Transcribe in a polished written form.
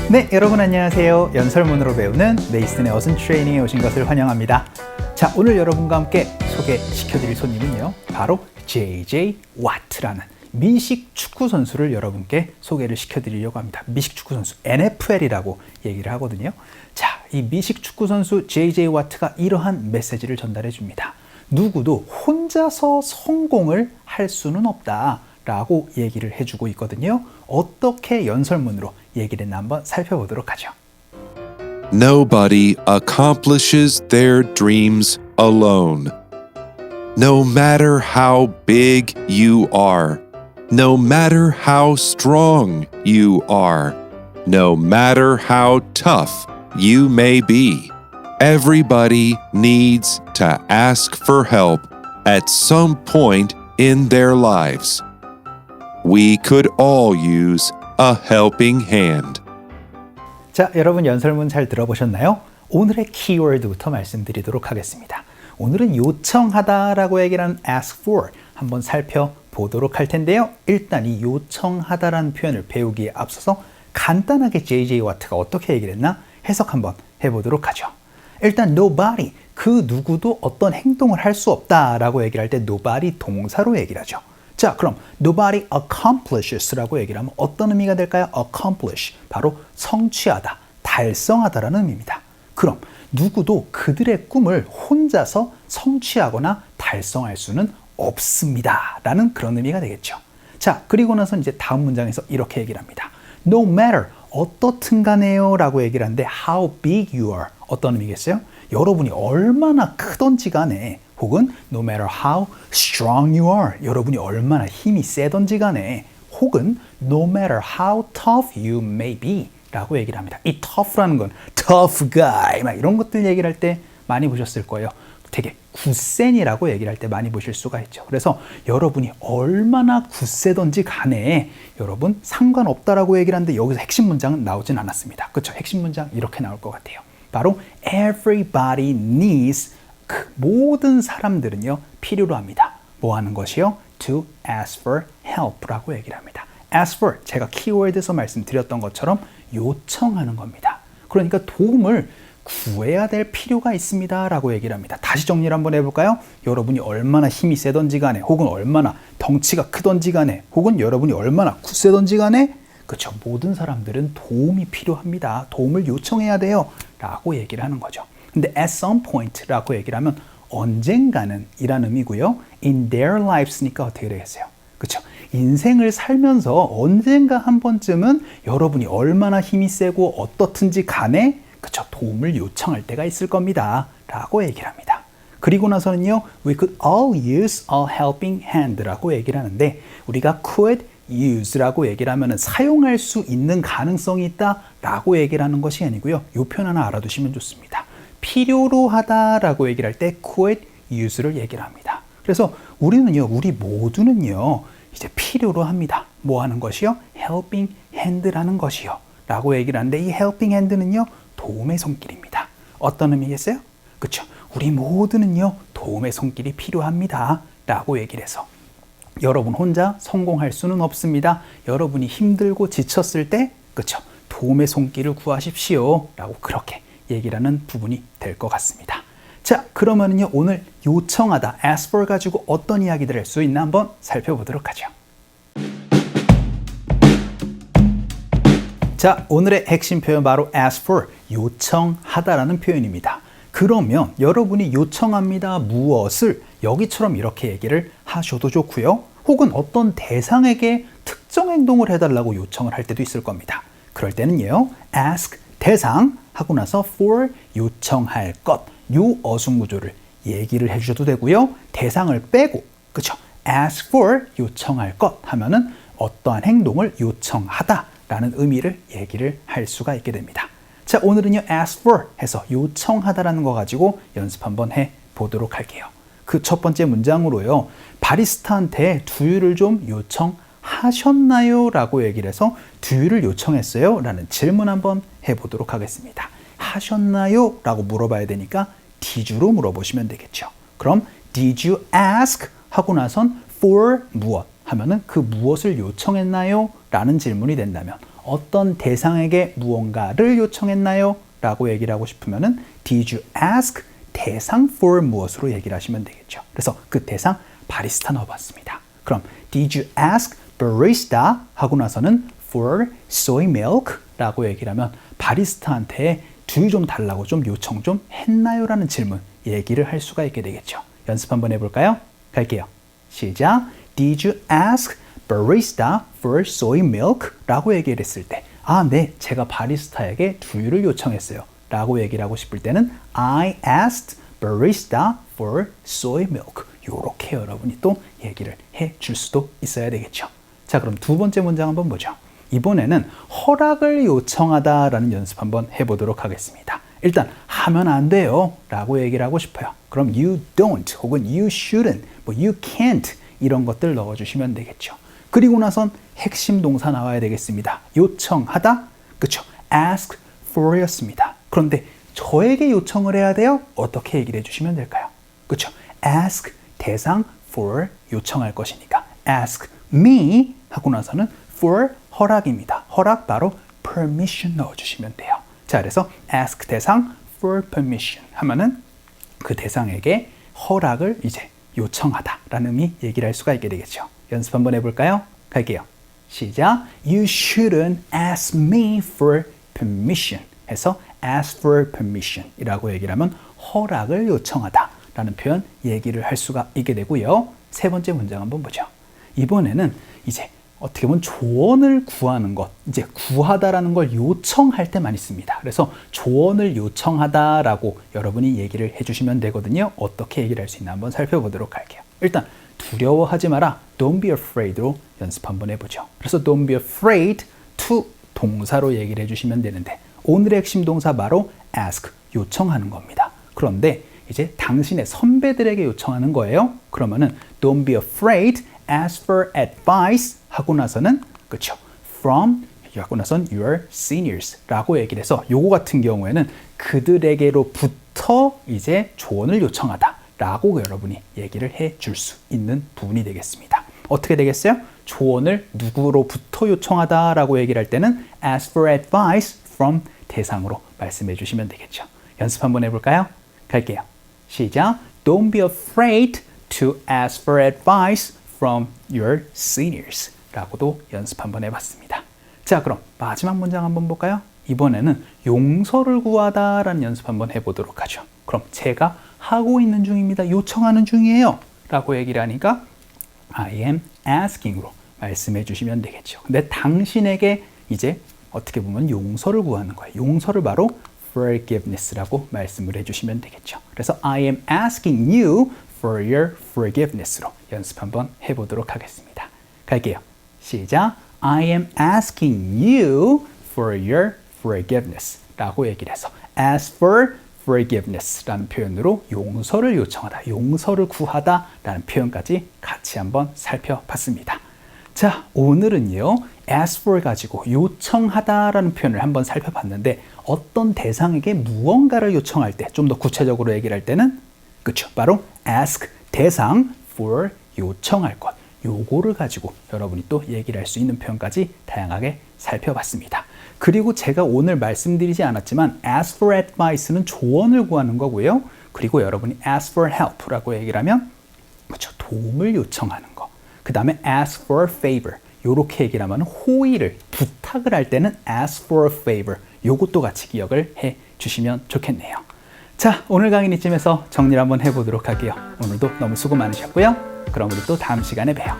네, 여러분 안녕하세요. 연설문으로 배우는 네이슨의 어순 트레이닝에 오신 것을 환영합니다. 자, 오늘 여러분과 함께 소개시켜드릴 손님은요, 바로 J.J. 와트라는 미식 축구 선수를 여러분께 소개를 시켜드리려고 합니다. 미식 축구 선수, NFL이라고 얘기를 하거든요. 자, 이 미식 축구 선수 J.J. 와트가 이러한 메시지를 전달해 줍니다. 누구도 혼자서 성공을 할 수는 없다 라고 얘기를 해주고 있거든요. 어떻게 연설문으로 얘기를 했나 한번 살펴보도록 하죠. Nobody accomplishes their dreams alone. No matter how big you are, no matter how strong you are, no matter how tough you may be, everybody needs to ask for help at some point in their lives. We could all use a helping hand. 자, 여러분 연설문 잘 들어보셨나요? 오늘의 키워드부터 말씀드리도록 하겠습니다. 오늘은 요청하다라고 얘기를 하는 ask for 한번 살펴보도록 할 텐데요. 일단 이 요청하다라는 표현을 배우기에 앞서서 간단하게 J.J. 와트가 어떻게 얘기를 했나 해석 한번 해보도록 하죠. 일단 nobody, 그 누구도 어떤 행동을 할 수 없다라고 얘기를 할 때 nobody 동사로 얘기를 하죠. 자, 그럼 nobody accomplishes 라고 얘기를 하면 어떤 의미가 될까요? accomplish, 바로 성취하다, 달성하다라는 의미입니다. 그럼 누구도 그들의 꿈을 혼자서 성취하거나 달성할 수는 없습니다 라는 그런 의미가 되겠죠. 자, 그리고 나서 이제 다음 문장에서 이렇게 얘기를 합니다. No matter, 어떻든 간에요 라고 얘기를 하는데 how big you are, 어떤 의미겠어요? 여러분이 얼마나 크던지 간에, 혹은 no matter how strong you are, 여러분이 얼마나 힘이 세던지 간에, 혹은 no matter how tough you may be 라고 얘기를 합니다. 이 tough라는 건 tough guy 막 이런 것들 얘기를 할 때 많이 보셨을 거예요. 되게 굳센이라고 얘기를 할 때 많이 보실 수가 있죠. 그래서 여러분이 얼마나 굳세던지 간에 여러분 상관없다라고 얘기를 하는데 여기서 핵심 문장은 나오진 않았습니다. 그렇죠? 핵심 문장 이렇게 나올 것 같아요. 바로 everybody needs, 그 모든 사람들은요 필요로 합니다. 뭐 하는 것이요? To ask for help라고 얘기를 합니다. ask for, 제가 키워드에서 말씀드렸던 것처럼 요청하는 겁니다. 그러니까 도움을 구해야 될 필요가 있습니다 라고 얘기를 합니다. 다시 정리를 한번 해볼까요? 여러분이 얼마나 힘이 세던지 간에, 혹은 얼마나 덩치가 크던지 간에, 혹은 여러분이 얼마나 굳세던지 간에, 그렇죠, 모든 사람들은 도움이 필요합니다. 도움을 요청해야 돼요 라고 얘기를 하는 거죠. 근데 at some point 라고 얘기를 하면 언젠가는 이란 의미고요. in their lives니까 어떻게 되겠어요? 그렇죠? 인생을 살면서 언젠가 한 번쯤은 여러분이 얼마나 힘이 세고 어떻든지 간에, 그렇죠, 도움을 요청할 때가 있을 겁니다 라고 얘기를 합니다. 그리고 나서는요, we could all use a helping hand 라고 얘기를 하는데, 우리가 could use라고 얘기를 하면 사용할 수 있는 가능성이 있다 라고 얘기를 하는 것이 아니고요, 이 표현 하나 알아두시면 좋습니다. 필요로 하다라고 얘기를 할 때 could use를 얘기를 합니다. 그래서 우리는요, 우리 모두는요 이제 필요로 합니다. 뭐 하는 것이요? helping hand라는 것이요 라고 얘기를 하는데, 이 helping hand는요 도움의 손길입니다. 어떤 의미겠어요? 그렇죠? 우리 모두는요 도움의 손길이 필요합니다 라고 얘기를 해서, 여러분 혼자 성공할 수는 없습니다. 여러분이 힘들고 지쳤을 때, 그렇죠, 도움의 손길을 구하십시오 라고 그렇게 얘기를 하는 부분이 될 것 같습니다. 자, 그러면은요 오늘 요청하다, ask for 가지고 어떤 이야기들을 할 수 있나 한번 살펴보도록 하죠. 자, 오늘의 핵심 표현 바로 ask for, 요청하다라는 표현입니다. 그러면 여러분이 요청합니다 무엇을, 여기처럼 이렇게 얘기를 하셔도 좋고요, 혹은 어떤 대상에게 특정 행동을 해달라고 요청을 할 때도 있을 겁니다. 그럴 때는요 ask, 대상 하고 나서 for, 요청할 것, 요 어순구조를 얘기를 해주셔도 되고요, 대상을 빼고, 그쵸, ask for, 요청할 것 하면은 어떠한 행동을 요청하다 라는 의미를 얘기를 할 수가 있게 됩니다. 자, 오늘은요 ask for 해서 요청하다라는 거 가지고 연습 한번 해 보도록 할게요. 그 첫 번째 문장으로요. 바리스타한테 두유를 좀 요청하셨나요? 라고 얘기를 해서 두유를 요청했어요? 라는 질문 한번 해보도록 하겠습니다. 하셨나요? 라고 물어봐야 되니까 did로 물어보시면 되겠죠. 그럼 did you ask? 하고 나선 for 무엇? 하면은 그 무엇을 요청했나요? 라는 질문이 된다면 어떤 대상에게 무언가를 요청했나요? 라고 얘기를 하고 싶으면은 did you ask? 대상 for 무엇으로 얘기를 하시면 되겠죠. 그래서 그 대상 바리스타 넣어봤습니다. 그럼 did you ask barista? 하고 나서는 for soy milk? 라고 얘기를 하면 바리스타한테 두유 좀 달라고 좀 요청 좀 했나요? 라는 질문 얘기를 할 수가 있게 되겠죠. 연습 한번 해볼까요? 갈게요. 시작. Did you ask barista for soy milk? 라고 얘기를 했을 때 네, 제가 바리스타에게 두유를 요청했어요. 라고 얘기를 하고 싶을 때는 I asked barista for soy milk. 요렇게 여러분이 또 얘기를 해줄 수도 있어야 되겠죠. 자, 그럼 두 번째 문장 한번 보죠. 이번에는 허락을 요청하다라는 연습 한번 해보도록 하겠습니다. 일단 하면 안 돼요 라고 얘기를 하고 싶어요. 그럼 you don't 혹은 you shouldn't, you can't 이런 것들 넣어주시면 되겠죠. 그리고 나선 핵심 동사 나와야 되겠습니다. 요청하다, 그쵸? ask for 였습니다. 그런데 저에게 요청을 해야 돼요? 어떻게 얘기를 해주시면 될까요? 그쵸? ask 대상 for 요청할 것이니까 ask me 하고 나서는 for 허락입니다. 허락 바로 permission 넣어주시면 돼요. 자, 그래서 ask 대상 for permission 하면은 그 대상에게 허락을 이제 요청하다라는 의미 얘기를 할 수가 있게 되겠죠. 연습 한번 해볼까요? 갈게요. 시작. You shouldn't ask me for permission 해서 ask for permission 이라고 얘기를 하면 허락을 요청하다 라는 표현 얘기를 할 수가 있게 되고요. 세 번째 문장 한번 보죠. 이번에는 이제 어떻게 보면 조언을 구하는 것, 이제 구하다라는 걸 요청할 때 많이 씁니다. 그래서 조언을 요청하다라고 여러분이 얘기를 해주시면 되거든요. 어떻게 얘기를 할 수 있나 한번 살펴보도록 할게요. 일단 두려워하지 마라. Don't be afraid로 연습 한번 해보죠. 그래서 don't be afraid to 동사로 얘기를 해주시면 되는데 오늘의 핵심 동사 바로 ask, 요청하는 겁니다. 그런데 이제 당신의 선배들에게 요청하는 거예요. 그러면은 don't be afraid, ask for advice 하고 나서는 그렇죠. from 하고 나선 your seniors 라고 얘기를 해서 요거 같은 경우에는 그들에게로부터 이제 조언을 요청하다 라고 여러분이 얘기를 해줄 수 있는 부분이 되겠습니다. 어떻게 되겠어요? 조언을 누구로부터 요청하다 라고 얘기를 할 때는 ask for advice from 대상으로 말씀해 주시면 되겠죠. 연습 한번 해볼까요? 갈게요. 시작. Don't be afraid to ask for advice from your seniors 라고도 연습 한번 해봤습니다. 자, 그럼 마지막 문장 한번 볼까요? 이번에는 용서를 구하다 라는 연습 한번 해보도록 하죠. 그럼 제가 하고 있는 중입니다. 요청하는 중이에요 라고 얘기를 하니까 I am asking으로 말씀해 주시면 되겠죠. 근데 당신에게 이제 어떻게 보면 용서를 구하는 거예요. 용서를 바로 forgiveness라고 말씀을 해주시면 되겠죠. 그래서 I am asking you for your forgiveness로 연습 한번 해보도록 하겠습니다. 갈게요. 시작. I am asking you for your forgiveness 라고 얘기를 해서 ask for forgiveness 라는 표현으로 용서를 요청하다, 용서를 구하다 라는 표현까지 같이 한번 살펴봤습니다. 자, 오늘은요 ask for 가지고 요청하다 라는 표현을 한번 살펴봤는데 어떤 대상에게 무언가를 요청할 때 좀 더 구체적으로 얘기를 할 때는 그쵸, 바로 ask 대상 for 요청할 것 요거를 가지고 여러분이 또 얘기를 할 수 있는 표현까지 다양하게 살펴봤습니다. 그리고 제가 오늘 말씀드리지 않았지만 ask for advice는 조언을 구하는 거고요. 그리고 여러분이 ask for help라고 얘기를 하면 그쵸, 도움을 요청하는 거. 그 다음에 ask for a favor 요렇게 얘기를 하면 호의를 부탁을 할 때는 ask for a favor 요것도 같이 기억을 해 주시면 좋겠네요. 자, 오늘 강의는 이쯤에서 정리를 한번 해보도록 할게요. 오늘도 너무 수고 많으셨고요. 그럼 우리 또 다음 시간에 봬요.